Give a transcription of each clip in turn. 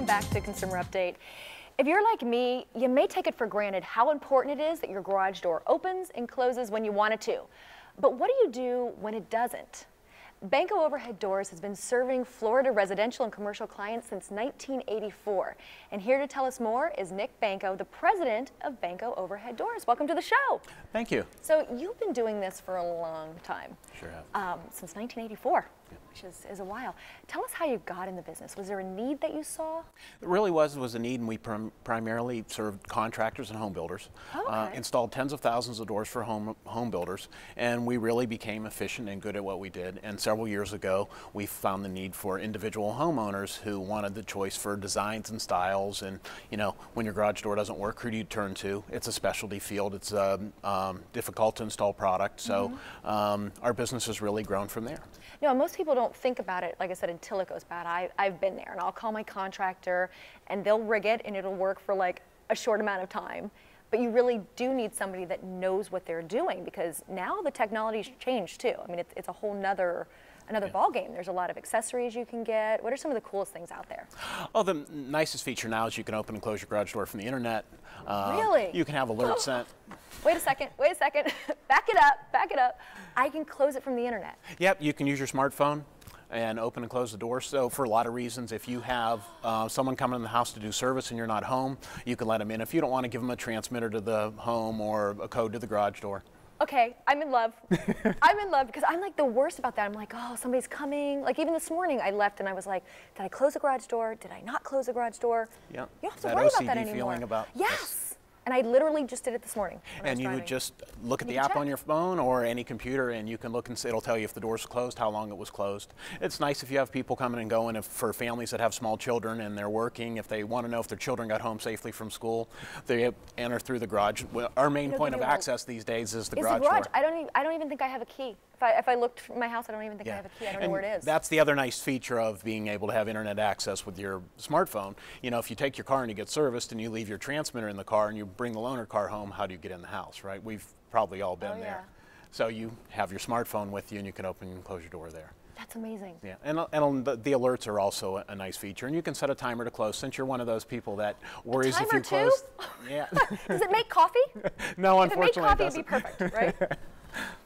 Welcome back to Consumer Update. If you're like me, you may take it for granted how important it is that your garage door opens and closes when you want it to. But what do you do when it doesn't? Banko Overhead Doors has been serving Florida residential and commercial clients since 1984. And here to tell us more is Nick Banko, the president of Banko Overhead Doors. Welcome to the show. Thank you. So you've been doing this for a long time. Sure have. Since 1984. Which is a while. Tell us how you got in the business. Was there a need that you saw? It really was a need, and we primarily served contractors and home builders. Okay. Installed tens of thousands of doors for home builders, and we really became efficient and good at what we did. And several years ago, we found the need for individual homeowners who wanted the choice for designs and styles. And you know, when your garage door doesn't work, who do you turn to? It's a specialty field. It's a difficult to install product. So our business has really grown from there. No, most people don't think about it, like I said, until it goes bad. I've been there, and I'll call my contractor, and they'll rig it, and it'll work for like a short amount of time. But you really do need somebody that knows what they're doing, because now the technology's changed too. I mean, it's a whole another ball game. There's a lot of accessories you can get. What are some of the coolest things out there? Oh, the nicest feature now is you can open and close your garage door from the internet. Really? You can have alerts sent. Wait a second. Back it up. I can close it from the internet. Yep, you can use your smartphone and open and close the door. So for a lot of reasons, if you have someone coming in the house to do service and you're not home, you can let them in. If you don't want to give them a transmitter to the home or a code to the garage door. Okay, I'm in love. I'm in love because I'm like the worst about that. I'm like, oh, somebody's coming. Like even this morning I left and I was like, did I close the garage door? Did I not close the garage door? Yeah. You don't have to that worry OCD about that anymore. Feeling about yes. And I literally just did it this morning. And you would just look at the app on your phone or any computer, and you can look and it'll tell you if the door's closed, how long it was closed. It's nice if you have people coming and going, for families that have small children and they're working, if they want to know if their children got home safely from school, they enter through the garage. Well, our main point of access these days is the garage door. I don't even think I have a key. If I looked for my house, I don't even think I have a key. I don't know where it is. That's the other nice feature of being able to have internet access with your smartphone. You know, if you take your car and you get serviced and you leave your transmitter in the car and you bring the loaner car home, how do you get in the house, right? We've probably all been there. So you have your smartphone with you and you can open and close your door there. That's amazing. Yeah, and the alerts are also a nice feature, and you can set a timer to close. Since you're one of those people that worries if you close. Yeah. Does it make coffee? No, unfortunately if it made coffee, it'd be perfect, right?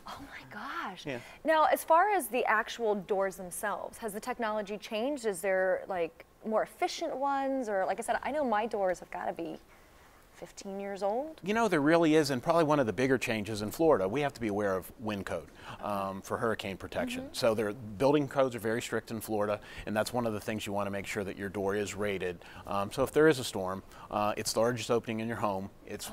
Oh my gosh. Yeah. Now, as far as the actual doors themselves, has the technology changed? Is there like more efficient ones, or like I said, I know my doors have got to be 15 years old? You know, there really is, and probably one of the bigger changes in Florida, we have to be aware of wind code for hurricane protection. So their building codes are very strict in Florida, and that's one of the things you want to make sure that your door is rated. So if there is a storm, it's the largest opening in your home. It's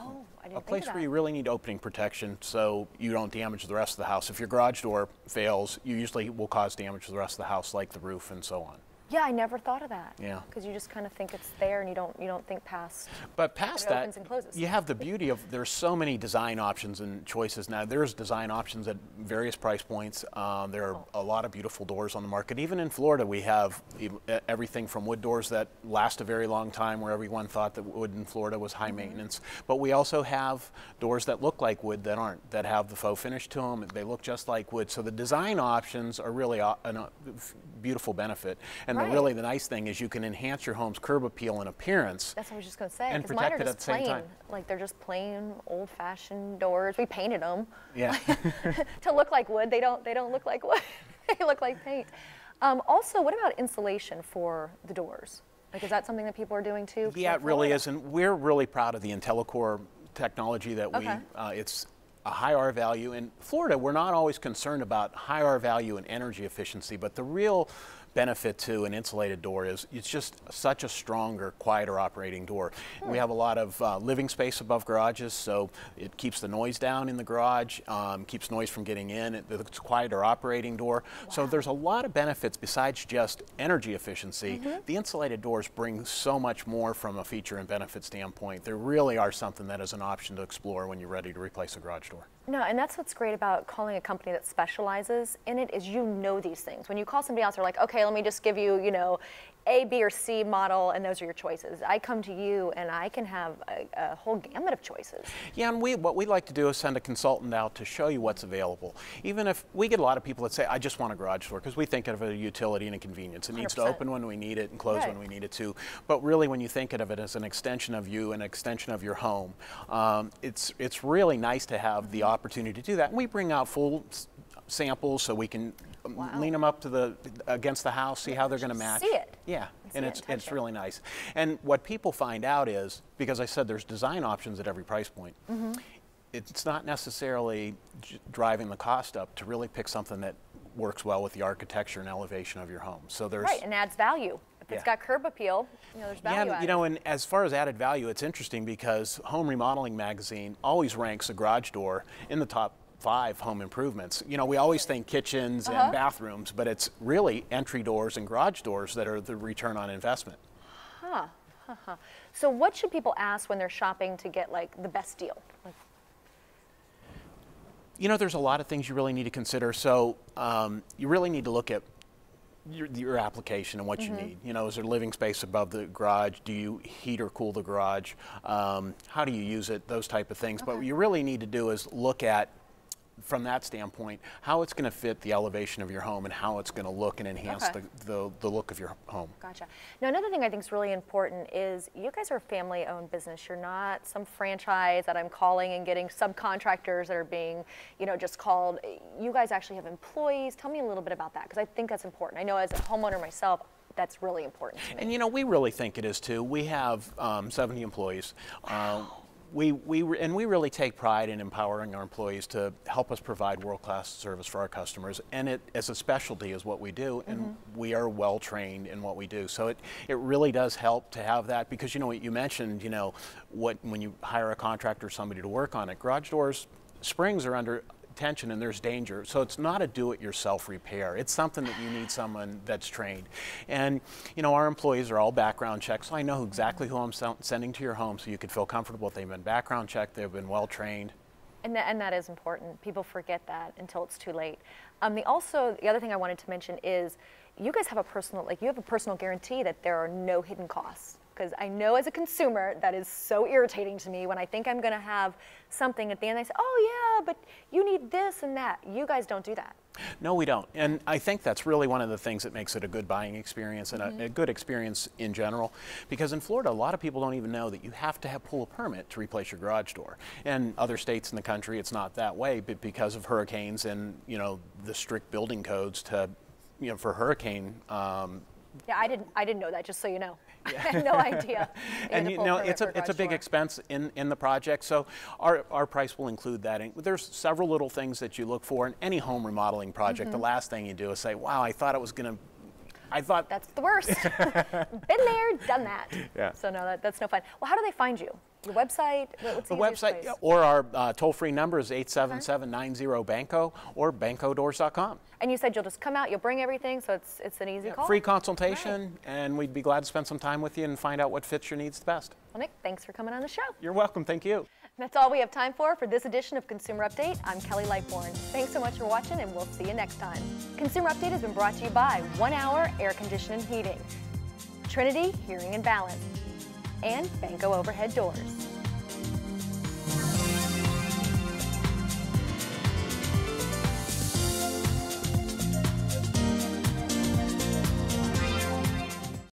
a place where you really need opening protection so you don't damage the rest of the house. If your garage door fails, you usually will cause damage to the rest of the house, like the roof and so on. Yeah, I never thought of that. Yeah. Because you just kind of think it's there and you don't think past. But past that, opens and closes. You have the beauty of there's so many design options and choices now. There's design options at various price points. There are a lot of beautiful doors on the market. Even in Florida, we have everything from wood doors that last a very long time, where everyone thought that wood in Florida was high maintenance. But we also have doors that look like wood that aren't, that have the faux finish to them. They look just like wood. So the design options are really a beautiful benefit. And really the nice thing is you can enhance your home's curb appeal and appearance. That's what I was just going to say. And protect it at the same time. Like they're just plain old-fashioned doors. We painted them. Yeah. To look like wood. They don't look like wood. They look like paint. Also, what about insulation for the doors? Like, is that something that people are doing too? Yeah, it really is, and we're really proud of the IntelliCore technology that we. It's a high R value. In Florida, we're not always concerned about high R value and energy efficiency, but the real benefit to an insulated door is it's just such a stronger, quieter operating door. We have a lot of living space above garages, so it keeps the noise down in the garage, keeps noise from getting in. It's a quieter operating door. So there's a lot of benefits besides just energy efficiency. The insulated doors bring so much more from a feature and benefit standpoint. They really are something that is an option to explore when you're ready to replace a garage door. No, and that's what's great about calling a company that specializes in it, is you know these things. When you call somebody else, they're like, okay, let me just give you, you know, A, B, or C model, and those are your choices. I come to you and I can have a whole gamut of choices. Yeah, and what we like to do is send a consultant out to show you what's available. Even if we get a lot of people that say, I just want a garage door, because we think of it as a utility and a convenience. It needs to 100%. open when we need it and close when we need it to. But really, when you think of it as an extension of you, an extension of your home, it's really nice to have the opportunity to do that. And we bring out full samples so we can lean them up to against the house, see how they're going to match. See it. Yeah, and it's really nice. And what people find out is, because I said there's design options at every price point, it's not necessarily driving the cost up to really pick something that works well with the architecture and elevation of your home. So there's right, and adds value. If it's got curb appeal, there's value. Yeah, and as far as added value, it's interesting because Home Remodeling Magazine always ranks a garage door in the top 5 home improvements. We always think kitchens and bathrooms, but it's really entry doors and garage doors that are the return on investment. So what should people ask when they're shopping to get like the best deal? There's a lot of things you really need to consider. So you really need to look at your application and what you need. Is there living space above the garage? Do you heat or cool the garage? How do you use it? Those type of things. But what you really need to do is look at, from that standpoint, how it's going to fit the elevation of your home and how it's going to look and enhance the look of your home. Gotcha. Now, another thing I think is really important is you guys are a family-owned business. You're not some franchise that I'm calling and getting subcontractors that are being, just called. You guys actually have employees. Tell me a little bit about that, because I think that's important. I know as a homeowner myself, that's really important to me. And we really think it is too. We have 70 employees. Wow. We really take pride in empowering our employees to help us provide world-class service for our customers, and it as a specialty is what we do, and we are well trained in what we do. So it really does help to have that, because what you mentioned, when you hire a contractor or somebody to work on it, garage doors, springs are under tension and there's danger. So it's not a do-it-yourself repair. It's something that you need someone that's trained. And our employees are all background checked, so I know exactly who I'm sending to your home, so you can feel comfortable that they've been background checked, they've been well trained. And that is important. People forget that until it's too late. The other thing I wanted to mention is you guys have a personal guarantee that there are no hidden costs. Because I know as a consumer that is so irritating to me when I think I'm going to have something at the end. They say, oh yeah, but you need this and that. You guys don't do that. No, we don't. And I think that's really one of the things that makes it a good buying experience and a good experience in general. Because in Florida, a lot of people don't even know that you have to pull a permit to replace your garage door. In other states in the country, it's not that way, but because of hurricanes and the strict building codes for hurricane. Yeah, I didn't know that, just so you know. I had no idea. And it's a big expense in the project, so our price will include that. And there's several little things that you look for in any home remodeling project. The last thing you do is say, wow, I thought that's the worst. Been there, done that. Yeah. So no, that's no fun. Well, how do they find you? Your website? What's the website, place? or our toll-free number is 877-90-BANKO or bankodoors.com. And you said you'll just come out, you'll bring everything, so it's an easy call? Free consultation, and we'd be glad to spend some time with you and find out what fits your needs the best. Well, Nick, thanks for coming on the show. You're welcome. Thank you. That's all we have time for this edition of Consumer Update. I'm Kelly Lightbourne. Thanks so much for watching, and we'll see you next time. Consumer Update has been brought to you by 1 Hour Air Conditioning and Heating, Trinity Hearing and Balance, and Banko Overhead Doors.